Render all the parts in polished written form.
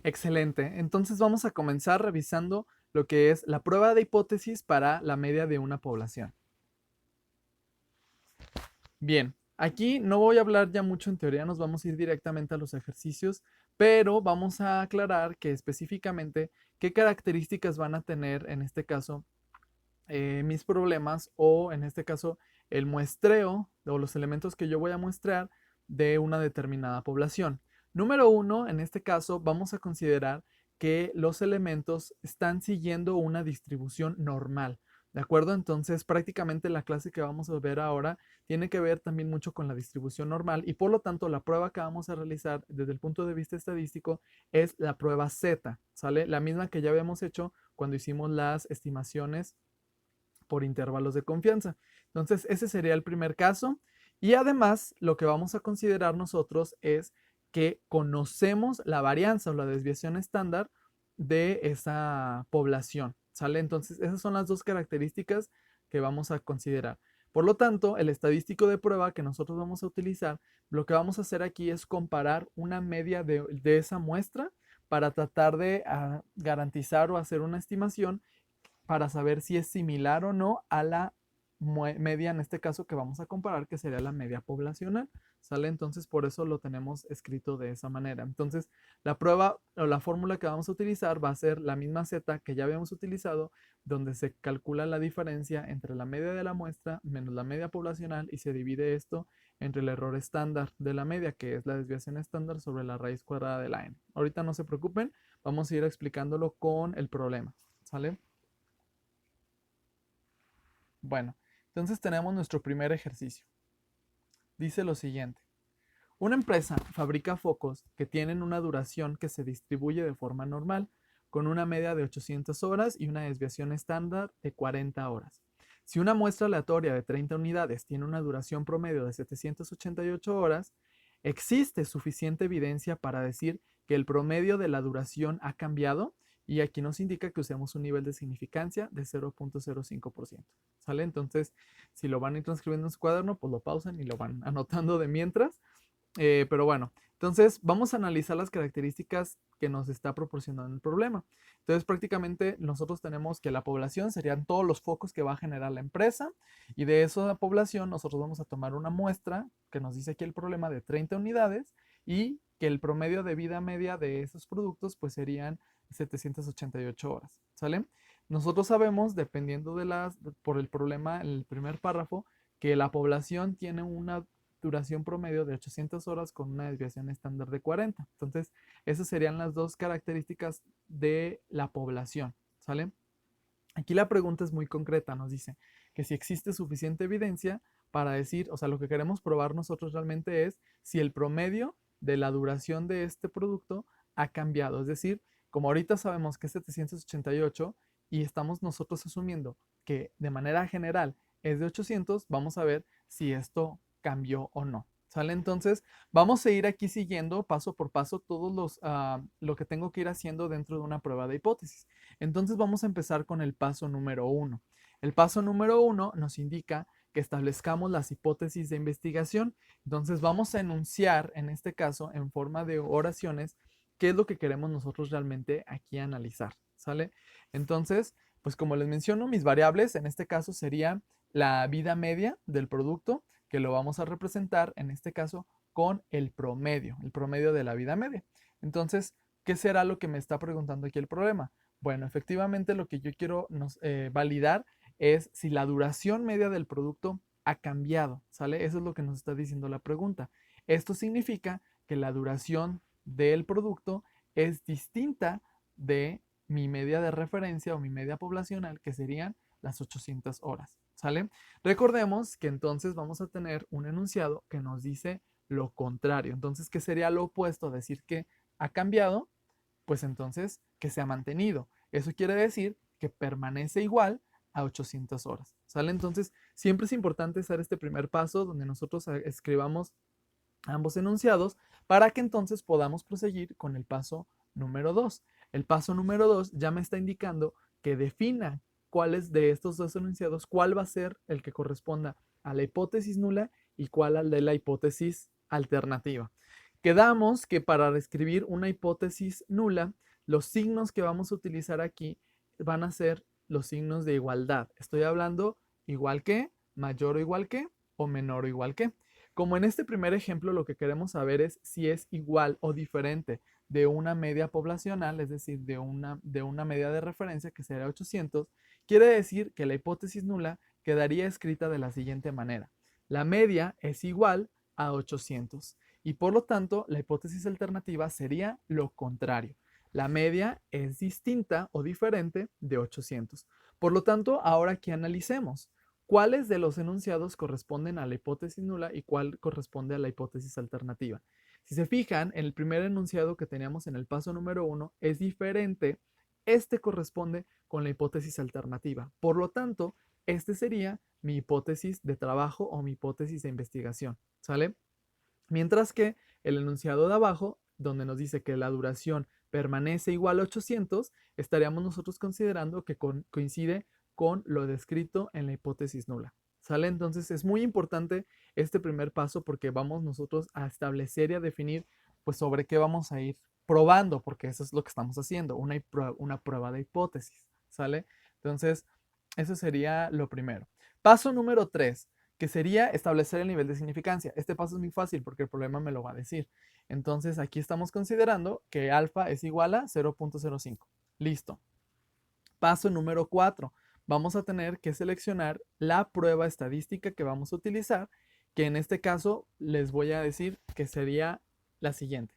Excelente. Entonces vamos a comenzar revisando lo que es la prueba de hipótesis para la media de una población. Bien, aquí no voy a hablar ya mucho en teoría, nos vamos a ir directamente a los ejercicios, pero vamos a aclarar que específicamente qué características van a tener en este caso mis problemas o en este caso el muestreo o los elementos que yo voy a muestrear de una determinada población. Número uno, en este caso vamos a considerar que los elementos están siguiendo una distribución normal. ¿De acuerdo? Entonces prácticamente la clase que vamos a ver ahora tiene que ver también mucho con la distribución normal y por lo tanto la prueba que vamos a realizar desde el punto de vista estadístico es la prueba Z, ¿sale? La misma que ya habíamos hecho cuando hicimos las estimaciones por intervalos de confianza. Entonces, ese sería el primer caso. Y además, lo que vamos a considerar nosotros es que conocemos la varianza o la desviación estándar de esa población. ¿Sale? Entonces, esas son las dos características que vamos a considerar. Por lo tanto, el estadístico de prueba que nosotros vamos a utilizar, lo que vamos a hacer aquí es comparar una media de esa muestra para tratar de garantizar o hacer una estimación para saber si es similar o no a la media, en este caso que vamos a comparar, que sería la media poblacional. ¿Sale? Entonces, por eso lo tenemos escrito de esa manera. Entonces, la prueba o la fórmula que vamos a utilizar va a ser la misma Z que ya habíamos utilizado, donde se calcula la diferencia entre la media de la muestra menos la media poblacional y se divide esto entre el error estándar de la media, que es la desviación estándar sobre la raíz cuadrada de la n. Ahorita no se preocupen, vamos a ir explicándolo con el problema. ¿Sale? Bueno, entonces tenemos nuestro primer ejercicio. Dice lo siguiente. Una empresa fabrica focos que tienen una duración que se distribuye de forma normal, con una media de 800 horas y una desviación estándar de 40 horas. Si una muestra aleatoria de 30 unidades tiene una duración promedio de 788 horas, existe suficiente evidencia para decir que el promedio de la duración ha cambiado y aquí nos indica que usemos un nivel de significancia de 0.05%. ¿Sale? Entonces, si lo van a ir transcribiendo en su cuaderno, pues lo pausan y lo van anotando de mientras. Pero bueno, entonces vamos a analizar las características que nos está proporcionando el problema. Entonces prácticamente nosotros tenemos que la población serían todos los focos que va a generar la empresa y de esa población nosotros vamos a tomar una muestra que nos dice aquí el problema de 30 unidades y que el promedio de vida media de esos productos pues serían 788 horas, ¿sale? Nosotros sabemos, dependiendo por el problema, en el primer párrafo, que la población tiene una duración promedio de 800 horas con una desviación estándar de 40. Entonces, esas serían las dos características de la población, ¿sale? Aquí la pregunta es muy concreta, nos dice que si existe suficiente evidencia para decir, o sea, lo que queremos probar nosotros realmente es si el promedio de la duración de este producto ha cambiado. Es decir, como ahorita sabemos que es 788 y estamos nosotros asumiendo que de manera general es de 800, vamos a ver si esto cambió o no. ¿Sale? Entonces, vamos a ir aquí siguiendo paso por paso lo que tengo que ir haciendo dentro de una prueba de hipótesis. Entonces vamos a empezar con el paso número uno. El paso número uno nos indica que establezcamos las hipótesis de investigación. Entonces vamos a enunciar, en este caso, en forma de oraciones, qué es lo que queremos nosotros realmente aquí analizar. ¿Sale? Entonces, pues como les menciono, mis variables en este caso serían la vida media del producto, que lo vamos a representar en este caso con el promedio de la vida media. Entonces, ¿qué será lo que me está preguntando aquí el problema? Bueno, efectivamente lo que yo quiero validar es si la duración media del producto ha cambiado, ¿sale? Eso es lo que nos está diciendo la pregunta. Esto significa que la duración del producto es distinta de mi media de referencia o mi media poblacional, que serían las 800 horas, ¿sale? Recordemos que entonces vamos a tener un enunciado que nos dice lo contrario. Entonces, ¿qué sería lo opuesto a decir que ha cambiado? Pues entonces que se ha mantenido. Eso quiere decir que permanece igual a 800 horas. ¿Sale? Entonces, siempre es importante hacer este primer paso donde nosotros escribamos ambos enunciados para que entonces podamos proseguir con el paso número 2. El paso número 2 ya me está indicando que defina cuáles de estos dos enunciados, cuál va a ser el que corresponda a la hipótesis nula y cuál al de la hipótesis alternativa. Quedamos que para describir una hipótesis nula, los signos que vamos a utilizar aquí van a ser los signos de igualdad. Estoy hablando igual que, mayor o igual que, o menor o igual que. Como en este primer ejemplo, lo que queremos saber es si es igual o diferente de una media poblacional, es decir, de una media de referencia que sería 800, quiere decir que la hipótesis nula quedaría escrita de la siguiente manera. La media es igual a 800 y por lo tanto la hipótesis alternativa sería lo contrario. La media es distinta o diferente de 800. Por lo tanto, ahora aquí analicemos cuáles de los enunciados corresponden a la hipótesis nula y cuál corresponde a la hipótesis alternativa. Si se fijan, el primer enunciado que teníamos en el paso número 1 es diferente. Este corresponde con la hipótesis alternativa. Por lo tanto, este sería mi hipótesis de trabajo o mi hipótesis de investigación. ¿Sale? Mientras que el enunciado de abajo, donde nos dice que la duración permanece igual a 800, estaríamos nosotros considerando que coincide con lo descrito en la hipótesis nula. ¿Sale? Entonces es muy importante este primer paso porque vamos nosotros a establecer y a definir pues sobre qué vamos a ir probando, porque eso es lo que estamos haciendo, una prueba de hipótesis. ¿Sale? Entonces, eso sería lo primero. Paso número 3, que sería establecer el nivel de significancia. Este paso es muy fácil porque el problema me lo va a decir. Entonces aquí estamos considerando que alfa es igual a 0.05. Listo. Paso número 4. Vamos a tener que seleccionar la prueba estadística que vamos a utilizar, que en este caso les voy a decir que sería la siguiente.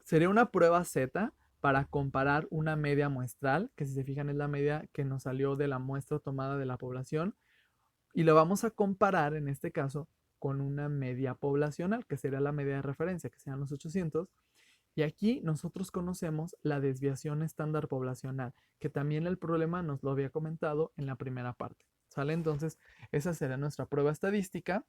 Sería una prueba Z para comparar una media muestral, que si se fijan es la media que nos salió de la muestra tomada de la población, y lo vamos a comparar en este caso con una media poblacional, que sería la media de referencia, que sean los 800. Y aquí nosotros conocemos la desviación estándar poblacional, que también el problema nos lo había comentado en la primera parte. ¿Sale? Entonces, esa será nuestra prueba estadística.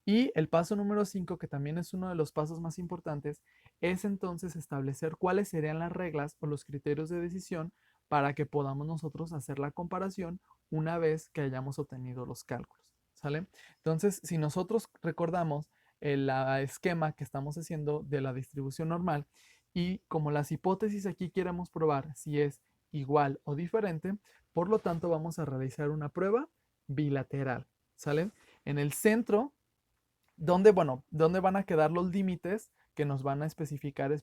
Y el paso número 5, que también es uno de los pasos más importantes, es entonces establecer cuáles serían las reglas o los criterios de decisión para que podamos nosotros hacer la comparación una vez que hayamos obtenido los cálculos. ¿Sale? Entonces, si nosotros recordamos el esquema que estamos haciendo de la distribución normal, y como las hipótesis aquí queremos probar si es igual o diferente, por lo tanto vamos a realizar una prueba bilateral. ¿Sale? En el centro, ¿dónde van a quedar los límites que nos van a especificar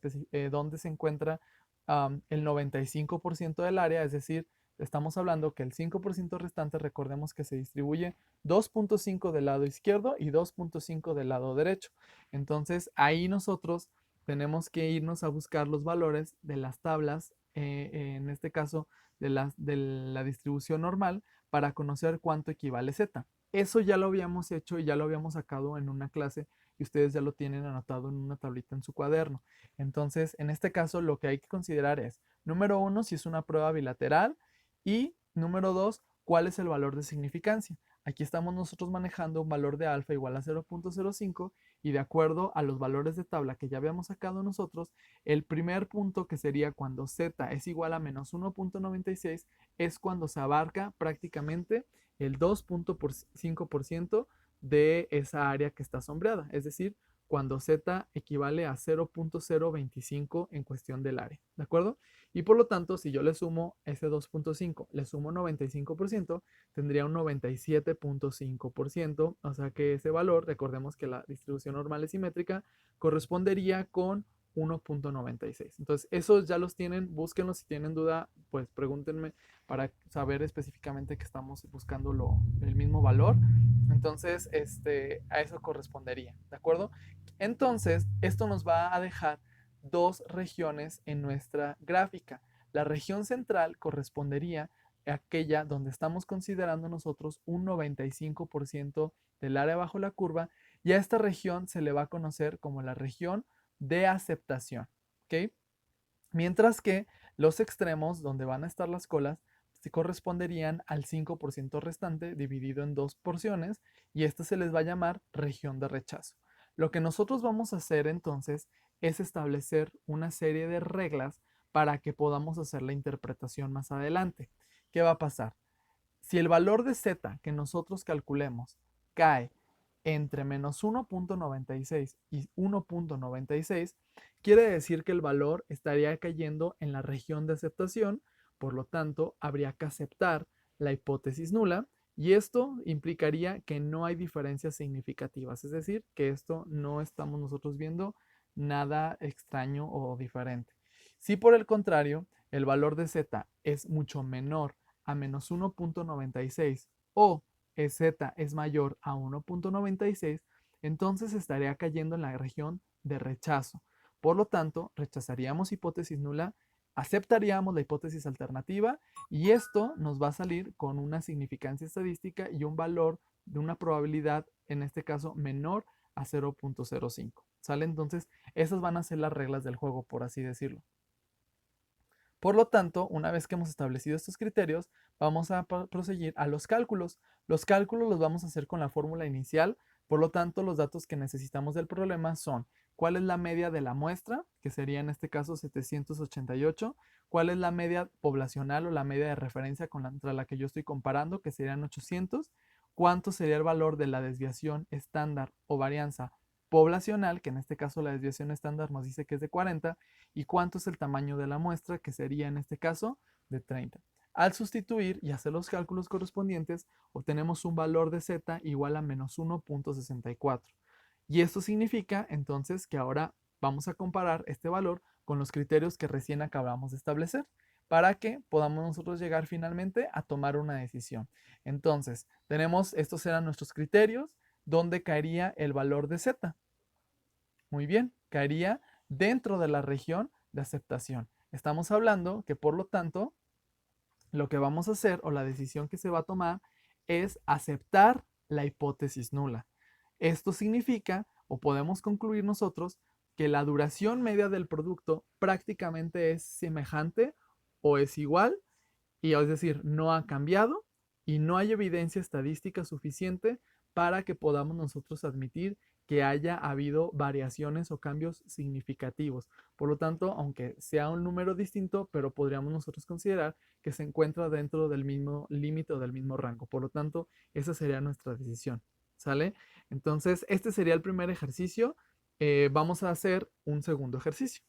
dónde se encuentra el 95% del área? Es decir, estamos hablando que el 5% restante, recordemos que se distribuye 2.5 del lado izquierdo y 2.5 del lado derecho. Entonces, ahí nosotros tenemos que irnos a buscar los valores de las tablas, en este caso de la distribución normal, para conocer cuánto equivale Z. Eso ya lo habíamos hecho y ya lo habíamos sacado en una clase y ustedes ya lo tienen anotado en una tablita en su cuaderno. Entonces, en este caso, lo que hay que considerar es, número 1, si es una prueba bilateral y número 2, cuál es el valor de significancia. Aquí estamos nosotros manejando un valor de alfa igual a 0.05 y de acuerdo a los valores de tabla que ya habíamos sacado nosotros, el primer punto, que sería cuando z es igual a menos 1.96, es cuando se abarca prácticamente el 2.5% de esa área que está sombreada, es decir, cuando z equivale a 0.025 en cuestión del área, ¿de acuerdo? Y por lo tanto, si yo le sumo ese 2.5, le sumo 95%, tendría un 97.5%, o sea que ese valor, recordemos que la distribución normal es simétrica, correspondería con 1.96. Entonces, esos ya los tienen, búsquenlos. Si tienen duda, pues pregúntenme para saber específicamente que estamos buscando el mismo valor. Entonces, a eso correspondería, ¿de acuerdo? Entonces, esto nos va a dejar dos regiones en nuestra gráfica. La región central correspondería a aquella donde estamos considerando nosotros un 95% del área bajo la curva, y a esta región se le va a conocer como la región de aceptación, ¿ok? Mientras que los extremos, donde van a estar las colas, se corresponderían al 5% restante dividido en dos porciones, y esta se les va a llamar región de rechazo. Lo que nosotros vamos a hacer entonces es establecer una serie de reglas para que podamos hacer la interpretación más adelante. ¿Qué va a pasar? Si el valor de z que nosotros calculemos cae entre menos 1.96 y 1.96, quiere decir que el valor estaría cayendo en la región de aceptación, por lo tanto, habría que aceptar la hipótesis nula y esto implicaría que no hay diferencias significativas, es decir, que esto no estamos nosotros viendo nada extraño o diferente. Si por el contrario, el valor de z es mucho menor a menos 1.96 o z es mayor a 1.96, entonces estaría cayendo en la región de rechazo. Por lo tanto, rechazaríamos hipótesis nula, aceptaríamos la hipótesis alternativa y esto nos va a salir con una significancia estadística y un valor de una probabilidad, en este caso, menor a 0.05. ¿Sale? Entonces, esas van a ser las reglas del juego, por así decirlo. Por lo tanto, una vez que hemos establecido estos criterios, vamos a proseguir a los cálculos. Los cálculos los vamos a hacer con la fórmula inicial, por lo tanto, los datos que necesitamos del problema son cuál es la media de la muestra, que sería en este caso 788, cuál es la media poblacional o la media de referencia contra la que yo estoy comparando, que serían 800, cuánto sería el valor de la desviación estándar o varianza poblacional, que en este caso la desviación estándar nos dice que es de 40, y cuánto es el tamaño de la muestra, que sería en este caso de 30. Al sustituir y hacer los cálculos correspondientes, obtenemos un valor de z igual a menos 1.64. Y esto significa entonces que ahora vamos a comparar este valor con los criterios que recién acabamos de establecer para que podamos nosotros llegar finalmente a tomar una decisión. Entonces, estos eran nuestros criterios, donde caería el valor de z. Muy bien, caería dentro de la región de aceptación. Estamos hablando que, por lo tanto, lo que vamos a hacer o la decisión que se va a tomar es aceptar la hipótesis nula. Esto significa, o podemos concluir nosotros, que la duración media del producto prácticamente es semejante o es igual, y es decir, no ha cambiado y no hay evidencia estadística suficiente para que podamos nosotros admitir que haya habido variaciones o cambios significativos. Por lo tanto, aunque sea un número distinto, pero podríamos nosotros considerar que se encuentra dentro del mismo límite o del mismo rango. Por lo tanto, esa sería nuestra decisión. ¿Sale? Entonces, este sería el primer ejercicio. Vamos a hacer un segundo ejercicio.